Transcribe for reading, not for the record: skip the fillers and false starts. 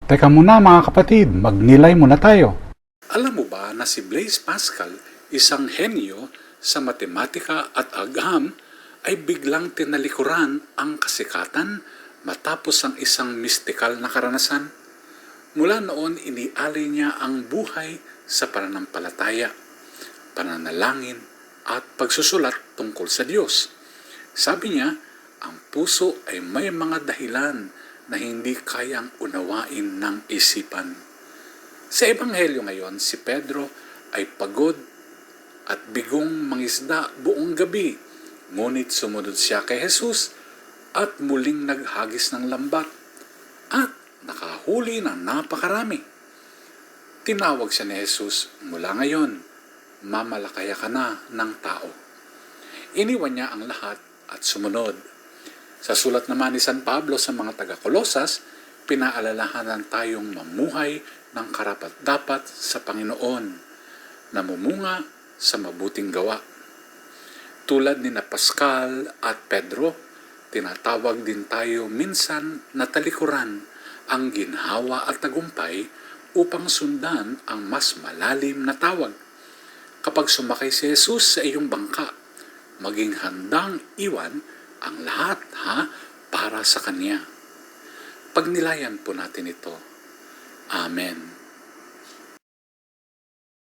Teka muna mga kapatid, magnilay muna tayo. Alam mo ba na si Blaise Pascal, isang henyo sa matematika at agham, ay biglang tinalikuran ang kasikatan matapos ang isang mistikal na karanasan? Mula noon, inialay niya ang buhay sa pananampalataya, pananalangin at pagsusulat tungkol sa Diyos. Sabi niya, ang puso ay may mga dahilan na hindi kayang unawain ng isipan. Sa Ebanghelyo ngayon, si Pedro ay pagod at bigong mangisda buong gabi. Ngunit sumunod siya kay Jesus at muling naghagis ng lambat at nakahuli ng napakarami. Tinawag siya ni Jesus, mula ngayon, mamalakaya ka na ng tao. Iniwan niya ang lahat at sumunod. Sa sulat naman ni San Pablo sa mga taga-Kolosas, pinaalalahanan tayong mamuhay ng karapat-dapat sa Panginoon, namumunga sa mabuting gawa. Tulad ni na Pascal at Pedro, tinatawag din tayo minsan na talikuran ang ginhawa at tagumpay upang sundan ang mas malalim na tawag. Kapag sumakay si Jesus sa iyong bangka, maging handang iwan ang lahat para sa Kanya. Pagnilayan po natin ito. Amen.